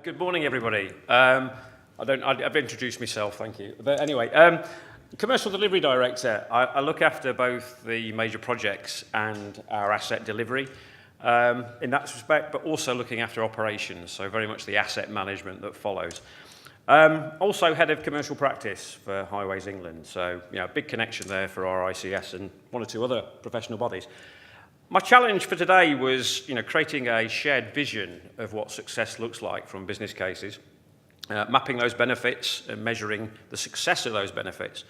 Good morning, everybody. I've introduced myself, thank you. But anyway, Commercial Delivery Director, I look after both the major projects and our asset delivery in that respect, but also looking after operations, so very much the asset management that follows. Also head of commercial practice for Highways England, so big connection there for RICS and one or two other professional bodies. My challenge for today was creating a shared vision of what success looks like from business cases, mapping those benefits and measuring the success of those benefits.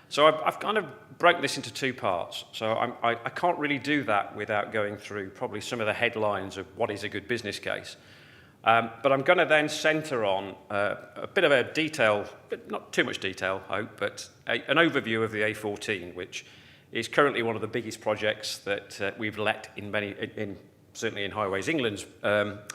So I've kind of broken this into two parts. So I can't really do that without going through probably some of the headlines of what is a good business case. But I'm going to then centre on a bit of a detail, but not too much detail, I hope, but an overview of the A14, which is currently one of the biggest projects that we've let certainly in Highways England's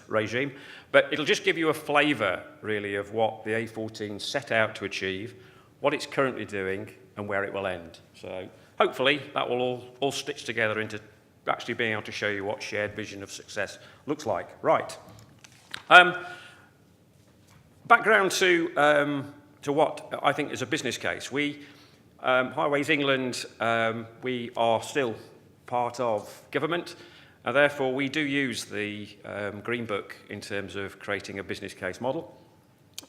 regime. But it'll just give you a flavour, really, of what the A14 set out to achieve, what it's currently doing, and where it will end. So hopefully that will all stitch together into actually being able to show you what shared vision of success looks like. Right. Background to what I think is a business case. Highways England, we are still part of government, and therefore we do use the Green Book in terms of creating a business case model.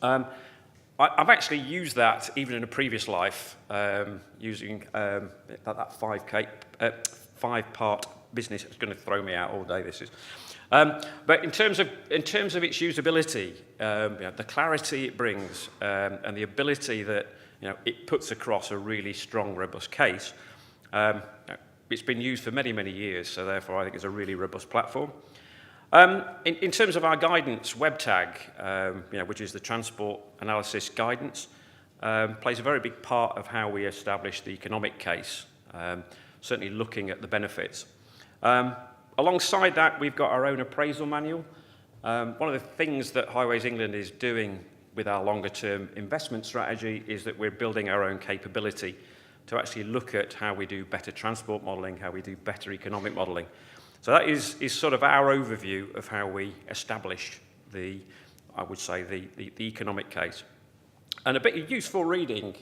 I've actually used that even in a previous life, using that five-part business. It's going to throw me out all day, this is. But in terms of its usability, the clarity it brings, and the ability that it puts across a really strong, robust case. It's been used for many, many years, so therefore I think it's a really robust platform. In terms of our guidance, WebTag, which is the transport analysis guidance, plays a very big part of how we establish the economic case, certainly looking at the benefits. Alongside that, we've got our own appraisal manual. One of the things that Highways England is doing with our longer-term investment strategy is that we're building our own capability to actually look at how we do better transport modelling, how we do better economic modelling. So that is sort of our overview of how we establish the economic case. And a bit of useful reading,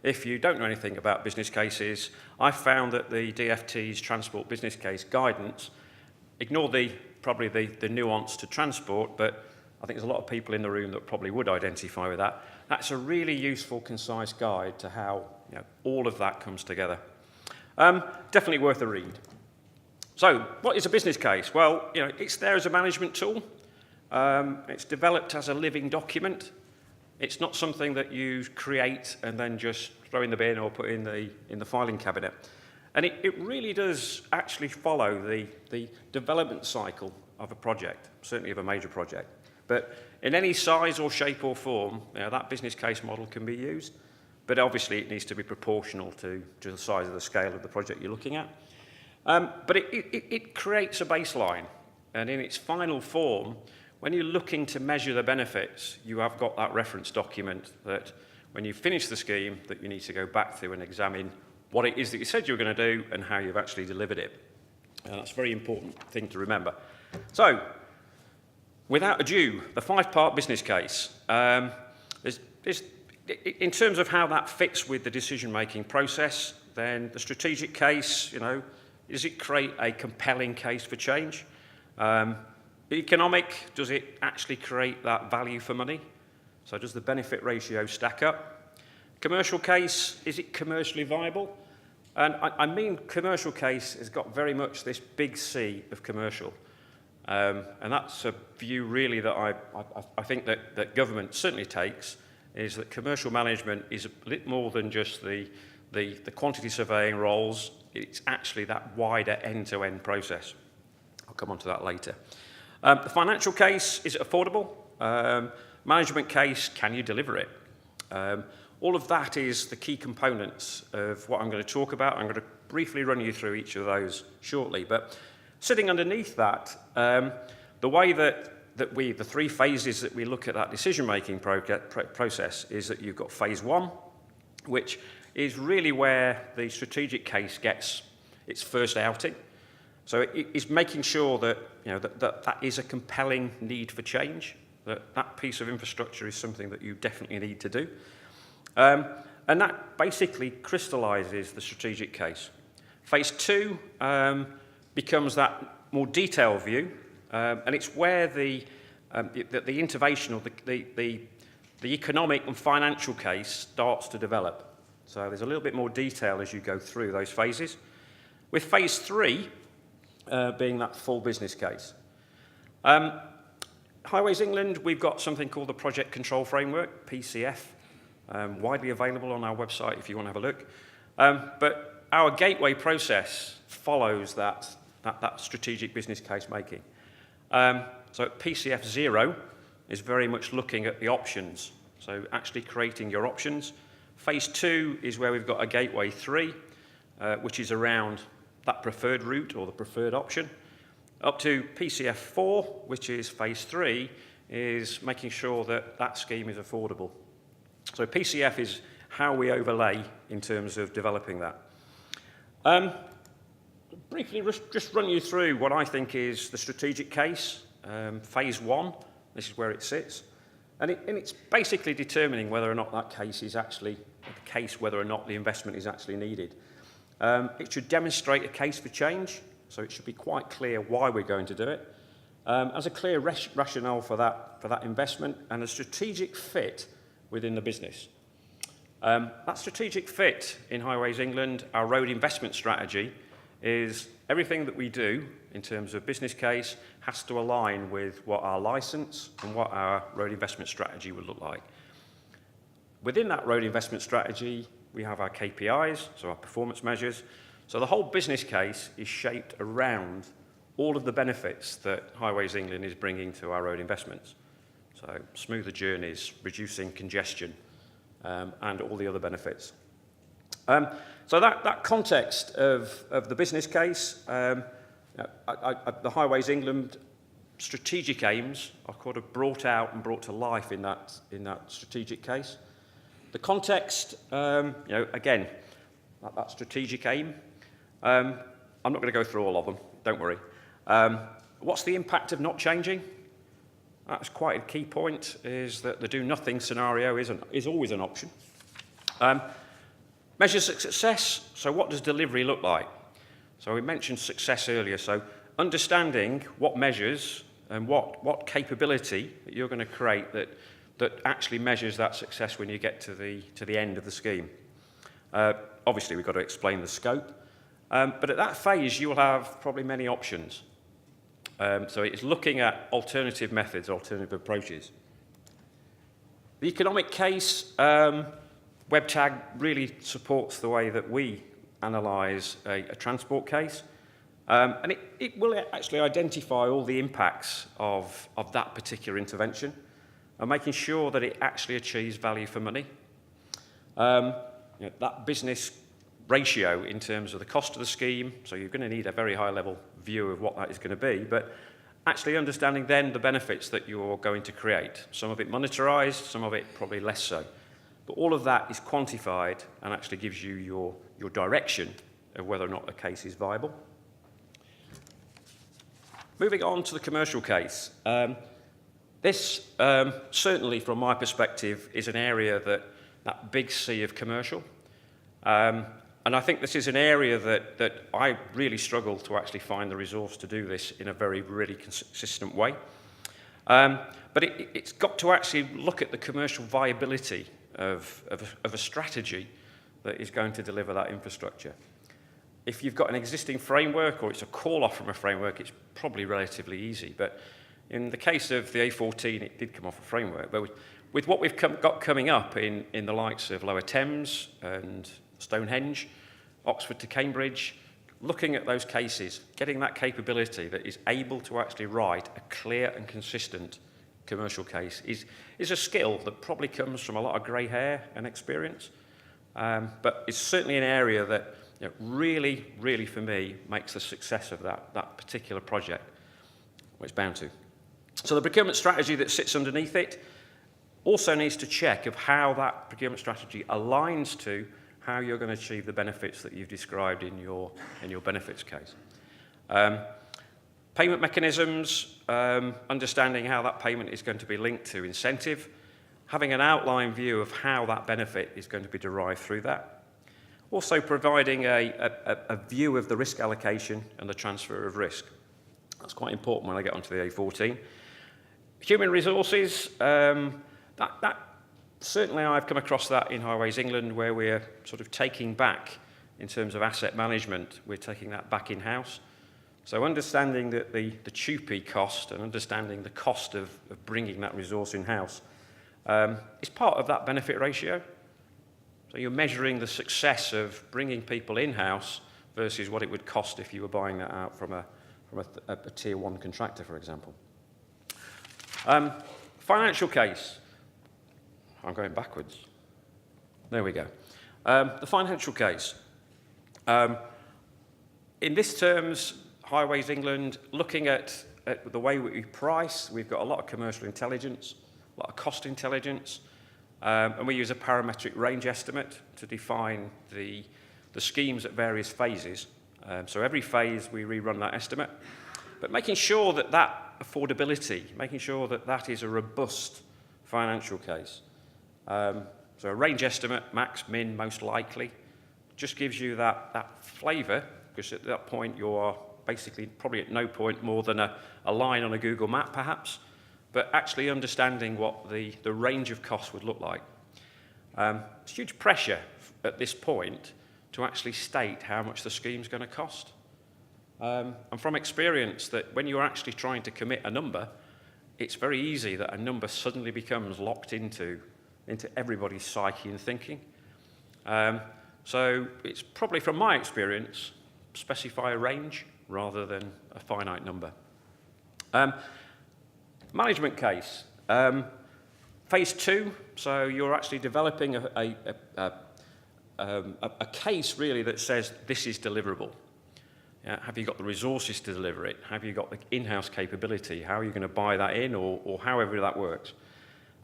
if you don't know anything about business cases, I found that the DfT's transport business case guidance, ignore probably the nuance to transport, but I think there's a lot of people in the room that probably would identify with that. That's a really useful, concise guide to how all of that comes together. Definitely worth a read. So, what is a business case? Well, it's there as a management tool. It's developed as a living document. It's not something that you create and then just throw in the bin or put in the filing cabinet. And it really does actually follow the development cycle of a project, certainly of a major project. But in any size or shape or form, that business case model can be used. But obviously, it needs to be proportional to the size of the scale of the project you're looking at. But it creates a baseline. And in its final form, when you're looking to measure the benefits, you have got that reference document that when you finish the scheme, that you need to go back to and examine what it is that you said you were going to do and how you've actually delivered it. And that's a very important thing to remember. So, without ado, the five-part business case. In terms of how that fits with the decision-making process, then the strategic case, does it create a compelling case for change? Economic, does it actually create that value for money? So does the benefit ratio stack up? Commercial case, is it commercially viable? And I mean commercial case has got very much this big C of commercial. And that's a view really that I think that government certainly takes, is that commercial management is a bit more than just the quantity surveying roles. It's actually that wider end-to-end process. I'll come on to that later. The financial case, is it affordable? Management case, can you deliver it? All of that is the key components of what I'm going to talk about. I'm going to briefly run you through each of those shortly. But sitting underneath that, the way that the three phases that we look at that decision-making process is that you've got phase one, which is really where the strategic case gets its first outing. So it is making sure that that is a compelling need for change. that that piece of infrastructure is something that you definitely need to do. And that basically crystallises the strategic case. Phase 2 becomes that more detailed view, and it's where the innovation or the economic and financial case starts to develop. So there's a little bit more detail as you go through those phases. With phase 3 being that full business case. Highways England, we've got something called the Project Control Framework, PCF, widely available on our website if you want to have a look. But our gateway process follows that strategic business case making. So PCF 0 is very much looking at the options, so actually creating your options. Phase 2 is where we've got a gateway 3, which is around that preferred route or the preferred option. Up to PCF 4, which is phase 3, is making sure that that scheme is affordable. So PCF is how we overlay in terms of developing that. Briefly, just run you through what I think is the strategic case. Phase 1, this is where it sits. And it's basically determining whether or not that case is actually the case, whether or not the investment is actually needed. It should demonstrate a case for change, so it should be quite clear why we're going to do it. As a clear rationale for that investment and a strategic fit within the business. That strategic fit in Highways England, our road investment strategy, is everything that we do in terms of business case has to align with what our licence and what our road investment strategy would look like. Within that road investment strategy, we have our KPIs, so our performance measures. So the whole business case is shaped around all of the benefits that Highways England is bringing to our road investments. So smoother journeys, reducing congestion, and all the other benefits. So that context of the business case, the Highways England strategic aims are kind of brought out and brought to life in that strategic case. The context, again, that strategic aim. I'm not going to go through all of them, don't worry. What's the impact of not changing? That's quite a key point, is that the do-nothing scenario is always an option. Measures of success, so what does delivery look like? So we mentioned success earlier, so understanding what measures and what capability that you're going to create that actually measures that success when you get to the end of the scheme. Obviously, we've got to explain the scope, but at that phase, you will have probably many options. So it's looking at alternative methods, alternative approaches. The economic case, WebTag really supports the way that we analyse a transport case. And it will actually identify all the impacts of that particular intervention and making sure that it actually achieves value for money. That business ratio in terms of the cost of the scheme, so you're going to need a very high level view of what that is going to be, but actually understanding then the benefits that you're going to create. Some of it monetarised, some of it probably less so. But all of that is quantified and actually gives you your direction of whether or not a case is viable. Moving on to the commercial case. This, certainly from my perspective, is an area that big C of commercial. And I think this is an area that I really struggle to actually find the resource to do this in a really consistent way. But it's got to actually look at the commercial viability of a strategy that is going to deliver that infrastructure. If you've got an existing framework or it's a call-off from a framework, it's probably relatively easy. But in the case of the A14, it did come off a framework. But with what we've got coming up in the likes of Lower Thames and Stonehenge, Oxford to Cambridge, looking at those cases, getting that capability that is able to actually write a clear and consistent commercial case is a skill that probably comes from a lot of grey hair and experience. But it's certainly an area that really for me makes the success of that particular project what it's bound to. So the procurement strategy that sits underneath it also needs to check of how that procurement strategy aligns to how you're going to achieve the benefits that you've described in your benefits case. Payment mechanisms, understanding how that payment is going to be linked to incentive, having an outline view of how that benefit is going to be derived through that. Also providing a view of the risk allocation and the transfer of risk. That's quite important when I get onto the A14. Human resources, certainly I've come across that in Highways England, where we're sort of taking back, in terms of asset management, we're taking that back in-house. So understanding that the TUPE cost and understanding the cost of bringing that resource in-house is part of that benefit ratio. So you're measuring the success of bringing people in-house versus what it would cost if you were buying that out from a tier one contractor, for example. Financial case. I'm going backwards. There we go. The financial case. In this terms, Highways England, looking at the way we price, we've got a lot of commercial intelligence, a lot of cost intelligence, and we use a parametric range estimate to define the schemes at various phases. So every phase we rerun that estimate, but making sure that affordability, making sure that is a robust financial case. So a range estimate, max, min, most likely, just gives you that flavour, because at that point you are basically probably at no point more than a line on a Google map perhaps, but actually understanding what the range of costs would look like. It's huge pressure at this point to actually state how much the scheme's going to cost. And from experience, that when you're actually trying to commit a number, it's very easy that a number suddenly becomes locked into everybody's psyche and thinking. So it's probably, from my experience, specify a range rather than a finite number. Management case. Phase 2, so you're actually developing a case really that says this is deliverable. Have you got the resources to deliver it? Have you got the in-house capability? How are you going to buy that in, or however that works?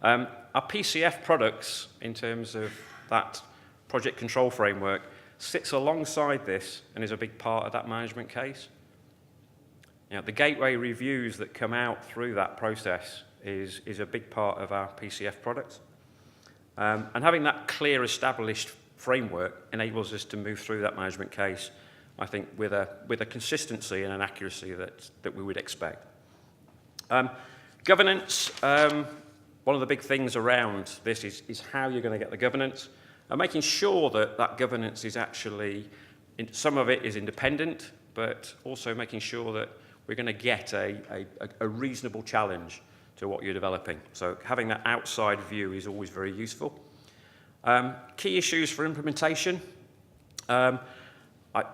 Our PCF products, in terms of that project control framework, sits alongside this and is a big part of that management case. The gateway reviews that come out through that process is a big part of our PCF products. And having that clear established framework enables us to move through that management case, I think, with a consistency and an accuracy that we would expect. Governance, one of the big things around this is how you're going to get the governance, and making sure that governance is actually, some of it is independent, but also making sure that we're going to get a reasonable challenge to what you're developing. So having that outside view is always very useful. Key issues for implementation. I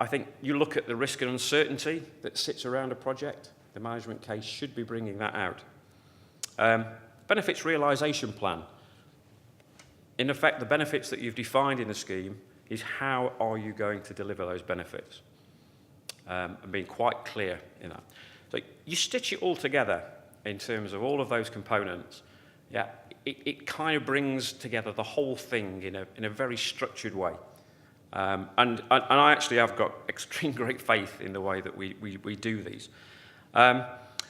think you look at the risk and uncertainty that sits around a project. The management case should be bringing that out. Benefits realisation plan. In effect, the benefits that you've defined in the scheme is how are you going to deliver those benefits, and being quite clear in that. So you stitch it all together in terms of all of those components. It kind of brings together the whole thing in a very structured way. And I actually have got extreme great faith in the way that we do these. And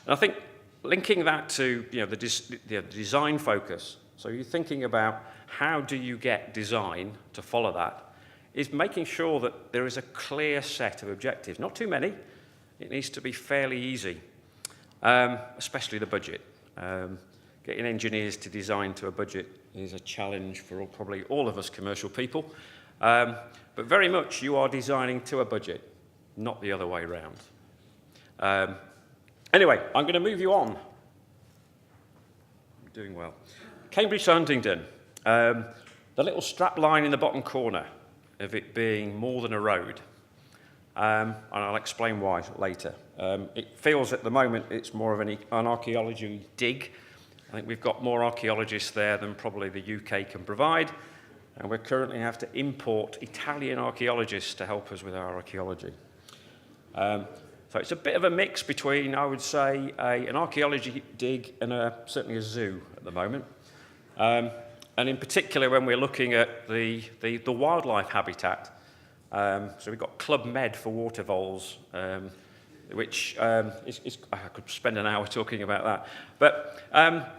I think linking that to the design focus, so you're thinking about how do you get design to follow that, is making sure that there is a clear set of objectives. Not too many. It needs to be fairly easy, especially the budget. Getting engineers to design to a budget is a challenge for probably all of us commercial people. But very much you are designing to a budget, not the other way around. Anyway, I'm going to move you on. I'm doing well. Cambridge to Huntingdon. The little strap line in the bottom corner of it being more than a road. And I'll explain why later. It feels at the moment it's more of an archaeology dig. I think we've got more archaeologists there than probably the UK can provide. And we currently have to import Italian archaeologists to help us with our archaeology. So it's a bit of a mix between, I would say, an archaeology dig and certainly a zoo at the moment. And in particular, when we're looking at the wildlife habitat. So we've got Club Med for water voles. which I could spend an hour talking about that. But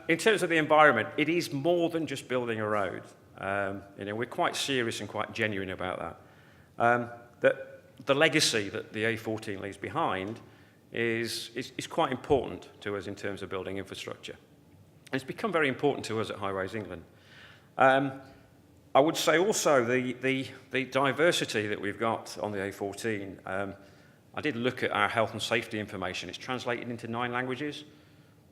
in terms of the environment, it is more than just building a road. We're quite serious and quite genuine about that. That the legacy that the A14 leaves behind is quite important to us in terms of building infrastructure. And it's become very important to us at Highways England. I would say also the diversity that we've got on the A14. I did look at our health and safety information. It's translated into 9 languages.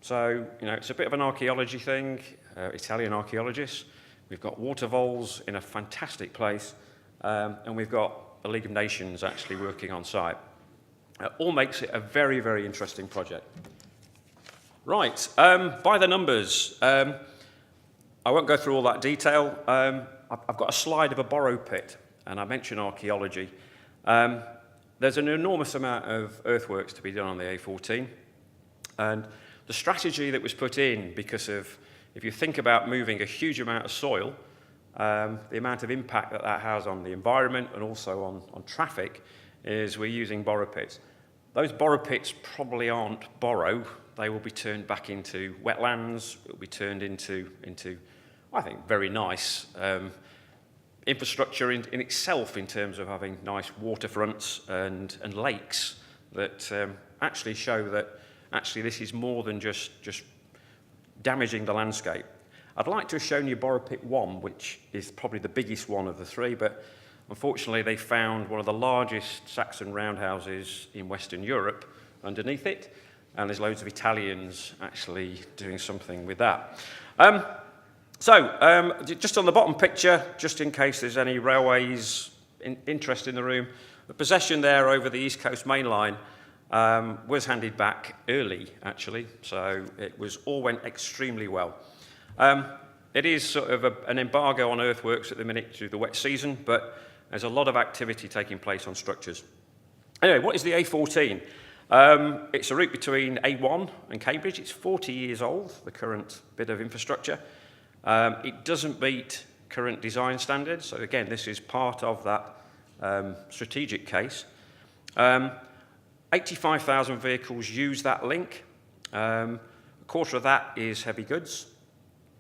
So, it's a bit of an archaeology thing, Italian archaeologists. We've got water voles in a fantastic place, and we've got the League of Nations actually working on site. All makes it a very, very interesting project. Right, by the numbers, I won't go through all that detail. I've got a slide of a borrow pit, and I mentioned archaeology. There's an enormous amount of earthworks to be done on the A14, and the strategy that was put in because of, if you think about moving a huge amount of soil, the amount of impact that has on the environment and also on traffic, is we're using borrow pits. Those borrow pits probably aren't borrow. They will be turned back into wetlands. It will be turned into I think, very nice infrastructure in itself in terms of having nice waterfronts and lakes that actually show that actually this is more than just damaging the landscape. I'd like to have shown you Borrow Pit 1, which is probably the biggest one of the 3, but unfortunately they found one of the largest Saxon roundhouses in Western Europe underneath it, and there's loads of Italians actually doing something with that. Just on the bottom picture, just in case there's any railways interest in the room, the possession there over the East Coast Main Line was handed back early, actually, so all went extremely well. It is sort of an embargo on earthworks at the minute through the wet season, but there's a lot of activity taking place on structures. Anyway, what is the A14? It's a route between A1 and Cambridge. It's 40 years old, the current bit of infrastructure. It doesn't meet current design standards, so again, this is part of that strategic case. 85,000 vehicles use that link. A quarter of that is heavy goods.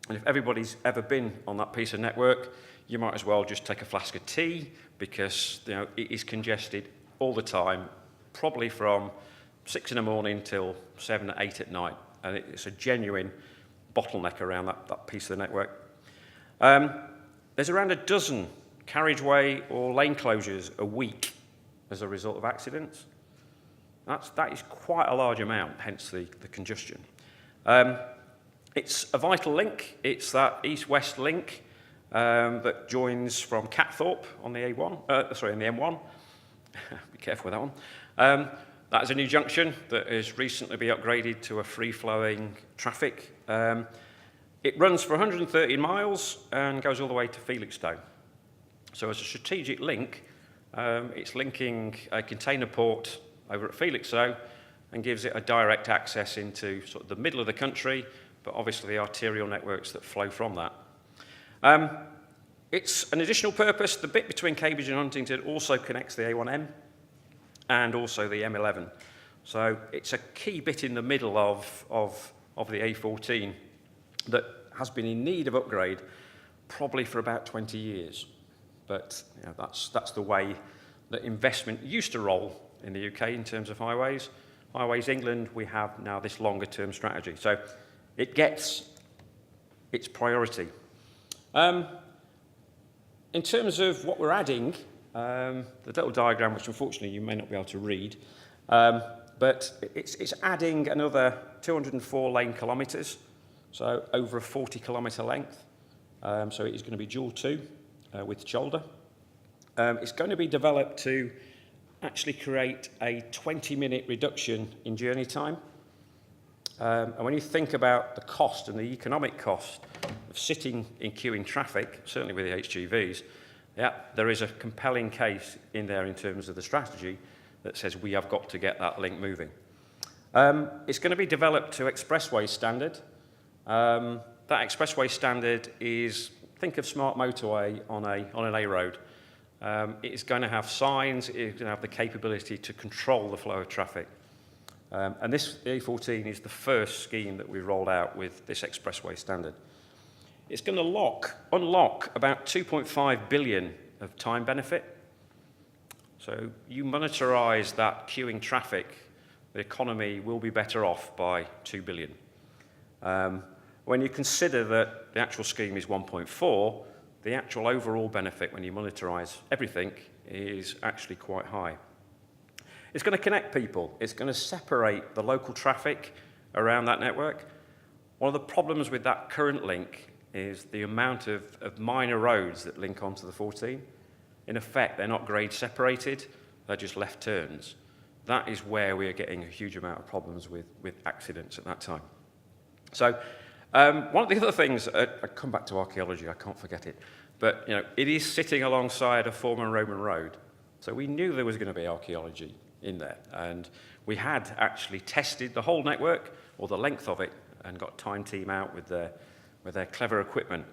And if everybody's ever been on that piece of network, you might as well just take a flask of tea because it is congested all the time, probably from 6 in the morning till 7 or 8 at night. And it's a genuine bottleneck around that piece of the network. There's around a dozen carriageway or lane closures a week as a result of accidents. That is quite a large amount, hence the congestion. It's a vital link. It's that east-west link that joins from Catthorpe on the on the M1. Be careful with that one. That is a new junction that has recently been upgraded to a free-flowing traffic. It runs for 130 miles and goes all the way to Felixstowe. So as a strategic link, it's linking a container port over at Felixstowe and gives it a direct access into sort of the middle of the country, but obviously the arterial networks that flow from that. It's an additional purpose. The bit between Cambridge and Huntington also connects the A1M and also the M11. So it's a key bit in the middle of the A14 that has been in need of upgrade probably for about 20 years. But that's the way that investment used to roll in the UK in terms of highways. Highways England, we have now this longer term strategy. So it gets its priority. In terms of what we're adding, the little diagram, which unfortunately you may not be able to read, but it's adding another 204 lane kilometres, so over a 40 kilometre length. So it is going to be dual 2 with shoulder. It's going to be developed to actually create a 20-minute reduction in journey time. And when you think about the cost and the economic cost of sitting in queuing traffic, certainly with the HGVs, there is a compelling case in there in terms of the strategy that says we have got to get that link moving. It's going to be developed to expressway standard. That expressway standard is, think of smart motorway on an A road. It is going to have signs, it is going to have the capability to control the flow of traffic. And this, the A14, is the first scheme that we rolled out with this expressway standard. It's going to unlock about 2.5 billion of time benefit. So you monetize that queuing traffic, the economy will be better off by 2 billion. When you consider that the actual scheme is 1.4, the actual overall benefit when you monetize everything is actually quite high. It's going to connect people. It's going to separate the local traffic around that network. One of the problems with that current link is the amount of minor roads that link onto the 14. In effect, they're not grade separated, they're just left turns. That is where we are getting a huge amount of problems with accidents at that time. So one of the other things, I come back to archaeology, I can't forget it, but it is sitting alongside a former Roman road. So we knew there was going to be archaeology in there, and we had actually tested the whole network, or the length of it, and got a time team out with their clever equipment.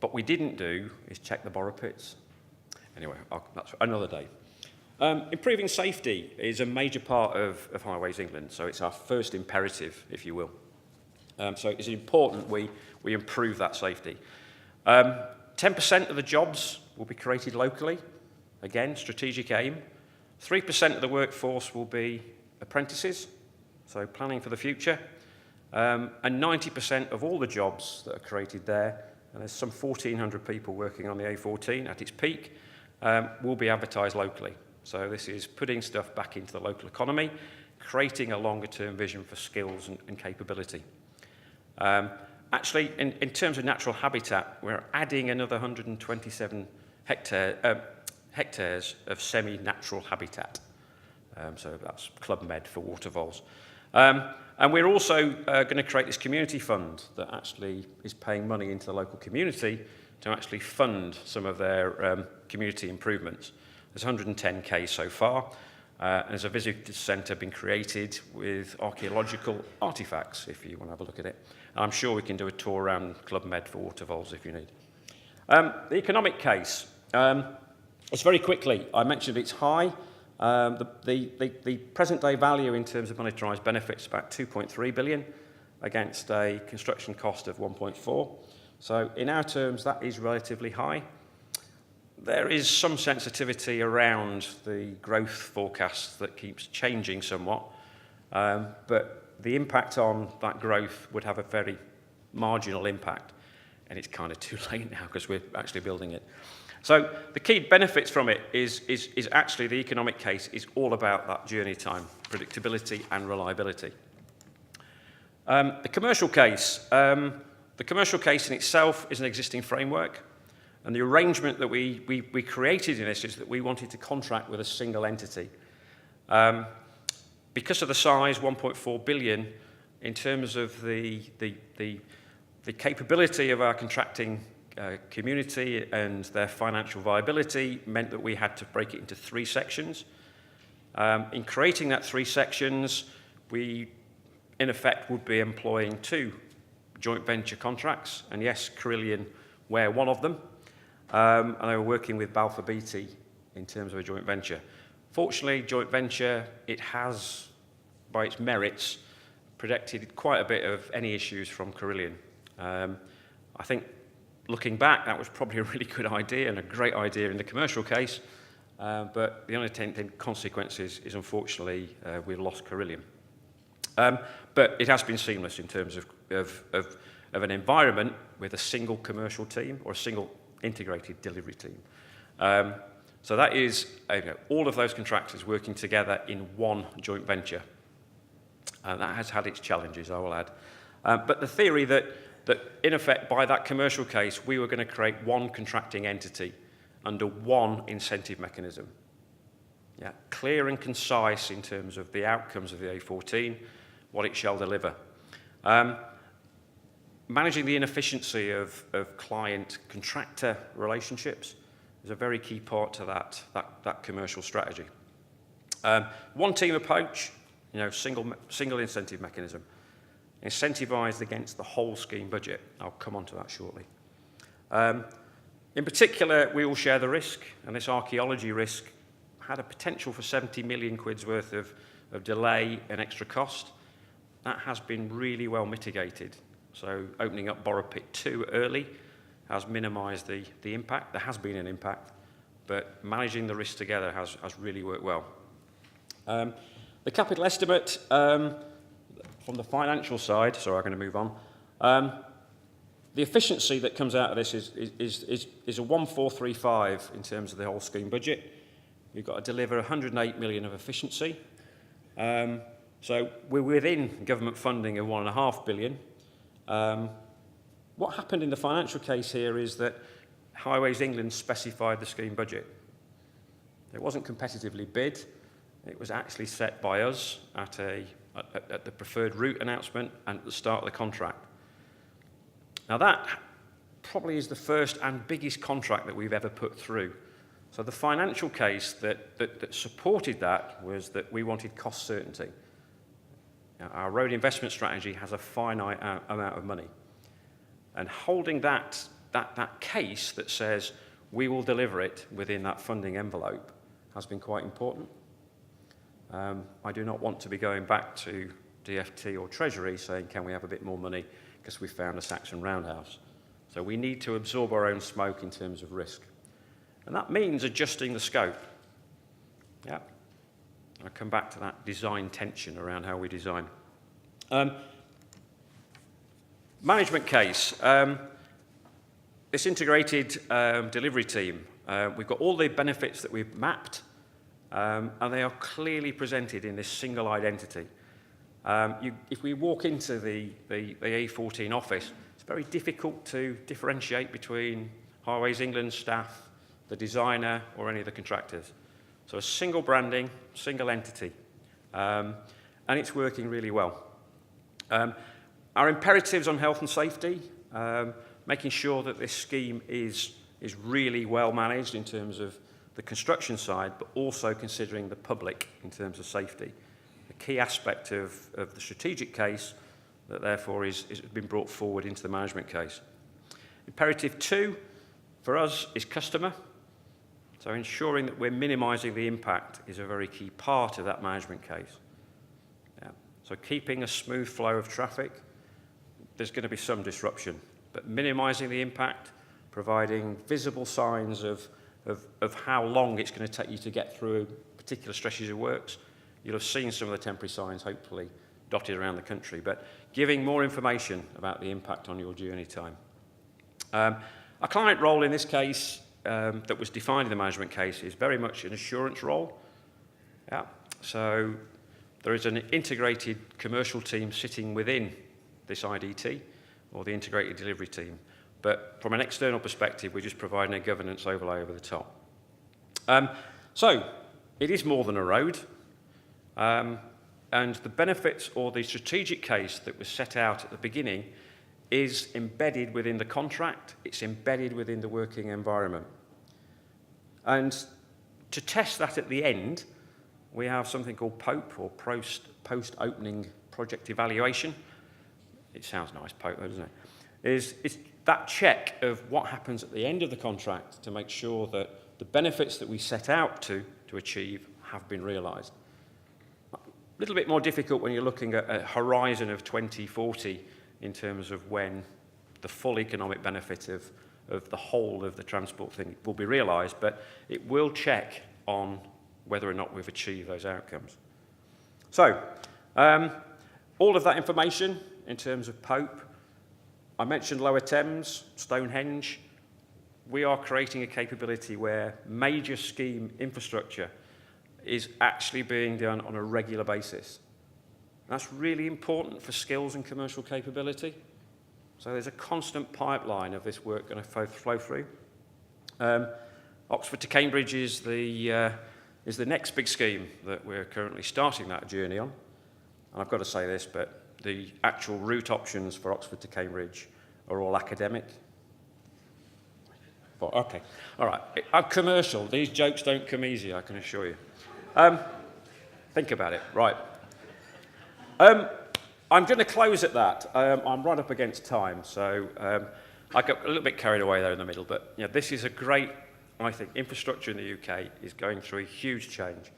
What we didn't do is check the borrow pits. Anyway, that's another day. Improving safety is a major part of Highways England, so it's our first imperative, if you will. So it's important we improve that safety. 10% of the jobs will be created locally. Again, strategic aim. 3% of the workforce will be apprentices, so planning for the future. And 90% of all the jobs that are created there, and there's some 1,400 people working on the A14 at its peak, will be advertised locally. So this is putting stuff back into the local economy, creating a longer-term vision for skills and capability. Actually, in terms of natural habitat, we're adding another 127 hectares of semi-natural habitat. So that's Club Med for water voles. And we're also going to create this community fund that actually is paying money into the local community to actually fund some of their community improvements. There's 110k so far. And there's a visitor centre been created with archaeological artefacts, if you want to have a look at it. And I'm sure we can do a tour around Club Med for water voles if you need. The economic case. It's very quickly. I mentioned it's high. The present-day value in terms of monetarised benefits is about 2.3 billion against a construction cost of 1.4. So in our terms, that is relatively high. There is some sensitivity around the growth forecast that keeps changing somewhat, but the impact on that growth would have a very marginal impact, and it's kind of too late now because we're actually building it. So the key benefits from it is actually the economic case is all about that journey time, predictability and reliability. The commercial case in itself is an existing framework. And the arrangement that we created in this is that we wanted to contract with a single entity. Because of the size, 1.4 billion, in terms of the capability of our contracting community and their financial viability meant that we had to break it into 3 sections. In creating that 3 sections, we, in effect, would be employing 2 joint venture contracts. And yes, Carillion were one of them. And they were working with Balfour Beatty in terms of a joint venture. Fortunately, joint venture, it has, by its merits, protected quite a bit of any issues from Carillion. I think, looking back, that was probably a really good idea and a great idea in the commercial case, but the unintended consequence is unfortunately, we've lost Carillion. But it has been seamless in terms of an environment with a single commercial team or a single integrated delivery team. So that is all of those contractors working together in one joint venture. That has had its challenges, I will add. But the theory that in effect, by that commercial case, we were going to create one contracting entity under one incentive mechanism. Yeah, clear and concise in terms of the outcomes of the A14, what it shall deliver. Managing the inefficiency of client-contractor relationships is a very key part to that commercial strategy. One team approach, single incentive mechanism, incentivized against the whole scheme budget. I'll come on to that shortly. In particular, we all share the risk, and this archaeology risk had a potential for 70 million quid's worth of of delay and extra cost. That has been really well mitigated. So opening up Borrow Pit 2 early has minimised the impact. There has been an impact, but managing the risks together has really worked well. The capital estimate from the financial side, sorry, I'm going to move on. The efficiency that comes out of this is a 1435 in terms of the whole scheme budget. You've got to deliver 108 million of efficiency. So we're within government funding of 1.5 billion. What happened in the financial case here is that Highways England specified the scheme budget. It wasn't competitively bid. It was actually set by us at the preferred route announcement and at the start of the contract. Now that probably is the first and biggest contract that we've ever put through. So the financial case that supported that was that we wanted cost certainty. Now, our road investment strategy has a finite amount of money. And holding that case that says we will deliver it within that funding envelope has been quite important. I do not want to be going back to DFT or Treasury saying, can we have a bit more money because we found a Saxon roundhouse. So we need to absorb our own smoke in terms of risk. And that means adjusting the scope. Yeah. I'll come back to that design tension around how we design. Management case. This integrated delivery team, we've got all the benefits that we've mapped, and they are clearly presented in this single identity. If we walk into the A14 office, it's very difficult to differentiate between Highways England staff, the designer, or any of the contractors. So a single branding, single entity, and it's working really well. Our imperatives on health and safety, making sure that this scheme is really well managed in terms of the construction side, but also considering the public in terms of safety. A key aspect of the strategic case that therefore is been brought forward into the management case. Imperative 2 for us is customer. So ensuring that we're minimising the impact is a very key part of that management case. Yeah. So keeping a smooth flow of traffic, there's going to be some disruption, but minimising the impact, providing visible signs of how long it's going to take you to get through particular stretches of works. You'll have seen some of the temporary signs, hopefully, dotted around the country, but giving more information about the impact on your journey time. Our client role in this case that was defined in the management case is very much an assurance role. Yeah. So there is an integrated commercial team sitting within this IDT, or the integrated delivery team. But from an external perspective, we're just providing a governance overlay over the top. So it is more than a road. And the benefits or the strategic case that was set out at the beginning is embedded within the contract. It's embedded within the working environment. And to test that at the end, we have something called POPE, or post-opening project evaluation. It sounds nice, POPE, doesn't it? It's that check of what happens at the end of the contract to make sure that the benefits that we set out to achieve have been realised. A little bit more difficult when you're looking at a horizon of 2040 in terms of when the full economic benefit of the whole of the transport thing will be realised, but it will check on whether or not we've achieved those outcomes. So, all of that information in terms of POPE, I mentioned Lower Thames, Stonehenge. We are creating a capability where major scheme infrastructure is actually being done on a regular basis. That's really important for skills and commercial capability. So there's a constant pipeline of this work going to flow through. Oxford to Cambridge is the next big scheme that we're currently starting that journey on. And I've got to say this, but the actual route options for Oxford to Cambridge are all academic. But, okay, all right. I'm commercial. These jokes don't come easy, I can assure you. Think about it. Right. I'm going to close at that. I'm right up against time, so I got a little bit carried away there in the middle. But this is a great, I think, infrastructure in the UK is going through a huge change,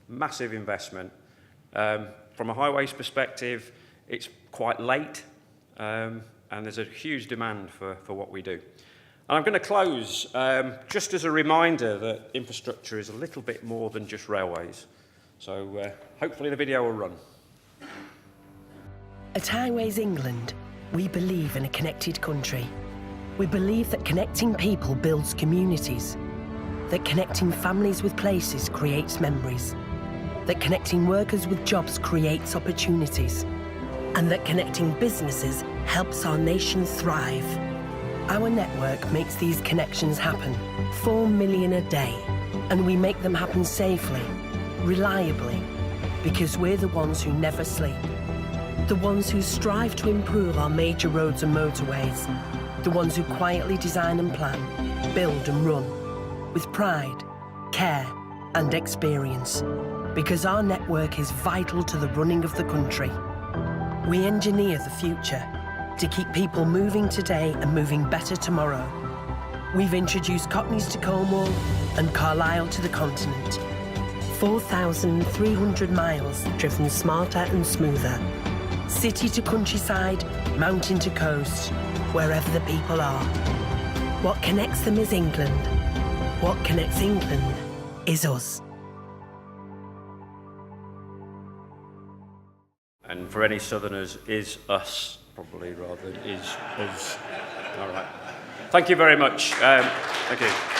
massive investment. From a highways perspective, it's quite late, and there's a huge demand for what we do. And I'm going to close just as a reminder that infrastructure is a little bit more than just railways. So hopefully the video will run. At Highways England, we believe in a connected country. We believe that connecting people builds communities, that connecting families with places creates memories, that connecting workers with jobs creates opportunities, and that connecting businesses helps our nation thrive. Our network makes these connections happen, 4 million a day, and we make them happen safely, reliably, because we're the ones who never sleep. The ones who strive to improve our major roads and motorways. The ones who quietly design and plan, build and run, with pride, care and experience. Because our network is vital to the running of the country. We engineer the future to keep people moving today and moving better tomorrow. We've introduced Cockneys to Cornwall and Carlisle to the continent. 4,300 miles driven smarter and smoother. City to countryside, mountain to coast, wherever the people are. What connects them is England. What connects England is us. And for any Southerners, is us, probably, rather than is us. All right. Thank you very much. Thank you.